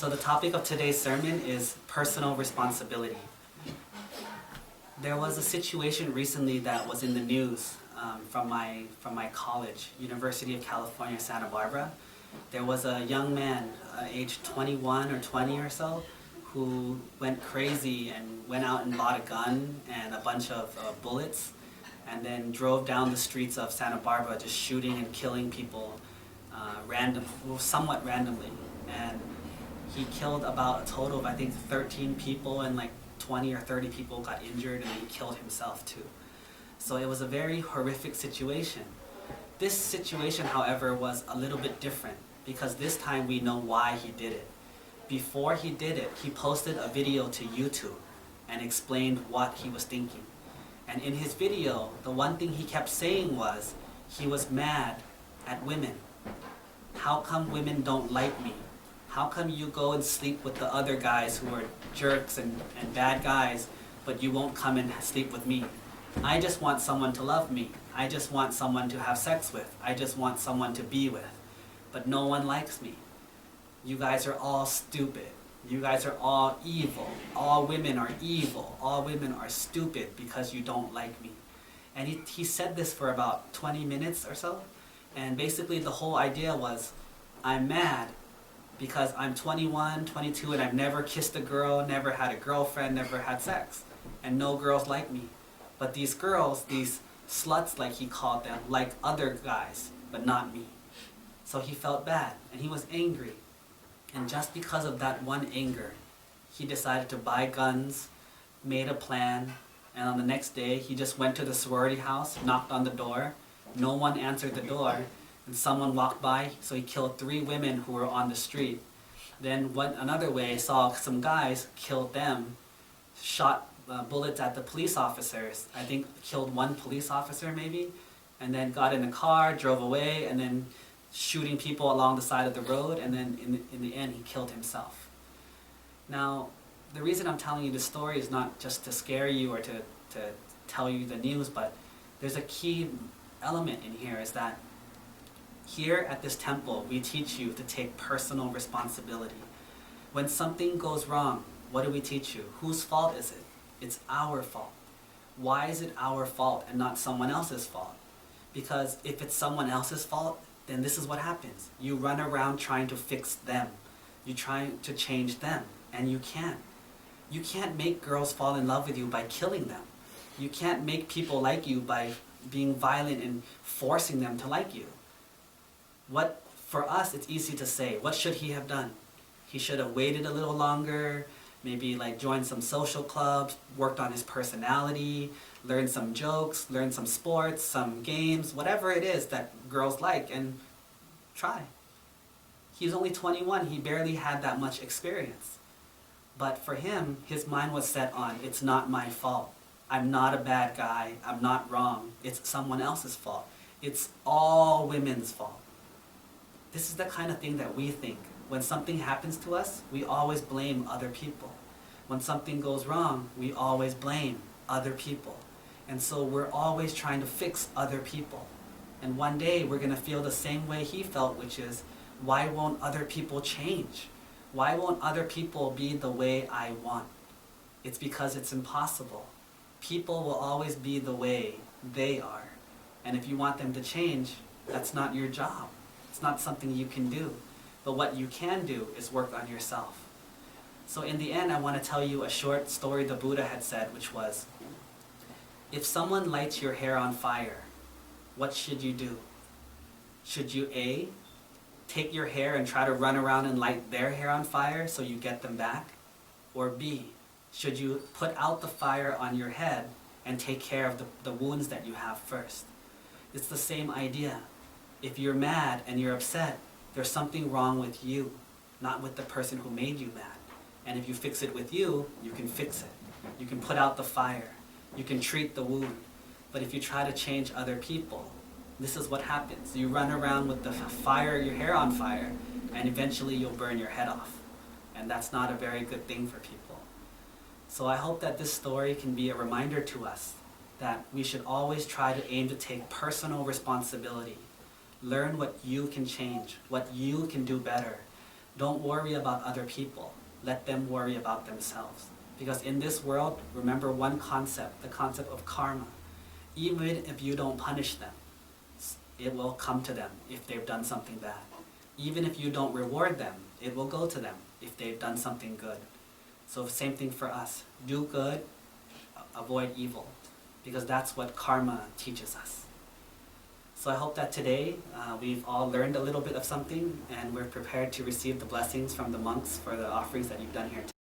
So the topic of today's sermon is personal responsibility. There was a situation recently that was in the news from my college, University of California, Santa Barbara. There was a young man, aged 21 or 20 or so, who went crazy and went out and bought a gun and a bunch of bullets, and then drove down the streets of Santa Barbara just shooting and killing people somewhat randomly. And he killed about a total of, I think, 13 people, and like 20 or 30 people got injured, and he killed himself too. So it was a very horrific situation. This situation, however, was a little bit different because this time we know why he did it. Before he did it, he posted a video to YouTube and explained what he was thinking. And in his video, the one thing he kept saying was he was mad at women. How come women don't like me? How come you go and sleep with the other guys who are jerks and bad guys, but you won't come and sleep with me? I just want someone to love me. I just want someone to have sex with. I just want someone to be with. But no one likes me. You guys are all stupid. You guys are all evil. All women are evil. All women are stupid because you don't like me. And he said this for about 20 minutes or so. And basically the whole idea was, I'm mad because I'm 21, 22, and I've never kissed a girl, never had a girlfriend, never had sex. And no girls like me. But these girls, these sluts like he called them, like other guys, but not me. So he felt bad, and he was angry. And just because of that one anger, he decided to buy guns, made a plan, and on the next day, he just went to the sorority house, knocked on the door. No one answered the door, and someone walked by, so he killed 3 women who were on the street. Then went another way, saw some guys, killed them, shot bullets at the police officers. I think killed 1 police officer maybe, and then got in a car, drove away, and then shooting people along the side of the road, and then in the end he killed himself. Now, the reason I'm telling you this story is not just to scare you or to tell you the news, but there's a key element in here, is that here at this temple we teach you to take personal responsibility. When something goes wrong, what do we teach you? Whose fault is it? It's our fault. Why is it our fault and not someone else's fault? Because if it's someone else's fault, then this is what happens. You run around trying to fix them. You try to change them, and you can't. You can't make girls fall in love with you by killing them. You can't make people like you by being violent and forcing them to like you. For us, it's easy to say, what should he have done? He should have waited a little longer, maybe like joined some social clubs, worked on his personality, learned some jokes, learned some sports, some games, whatever it is that girls like, and try. He's only 21, he barely had that much experience. But for him, his mind was set on, it's not my fault. I'm not a bad guy, I'm not wrong, it's someone else's fault. It's all women's fault. This is the kind of thing that we think. When something happens to us, we always blame other people. When something goes wrong, we always blame other people. And so we're always trying to fix other people. And one day we're going to feel the same way he felt, which is, why won't other people change? Why won't other people be the way I want? It's because it's impossible. People will always be the way they are. And if you want them to change, that's not your job. It's not something you can do. But what you can do is work on yourself. So in the end, I want to tell you a short story the Buddha had said, which was, if someone lights your hair on fire, what should you do? Should you A, take your hair and try to run around and light their hair on fire so you get them back? Or B, should you put out the fire on your head and take care of the wounds that you have first? It's the same idea. If you're mad and you're upset, there's something wrong with you, not with the person who made you mad. And if you fix it with you, you can fix it. You can put out the fire. You can treat the wound. But if you try to change other people, this is what happens. You run around with the fire, your hair on fire, and eventually you'll burn your head off. And that's not a very good thing for people. So I hope that this story can be a reminder to us that we should always try to aim to take personal responsibility. Learn what you can change, what you can do better. Don't worry about other people. Let them worry about themselves. Because in this world, remember one concept, the concept of karma. Even if you don't punish them, it will come to them if they've done something bad. Even if you don't reward them, it will go to them if they've done something good. So same thing for us. Do good, avoid evil, because that's what karma teaches us. So I hope that today we've all learned a little bit of something, and we're prepared to receive the blessings from the monks for the offerings that you've done here today.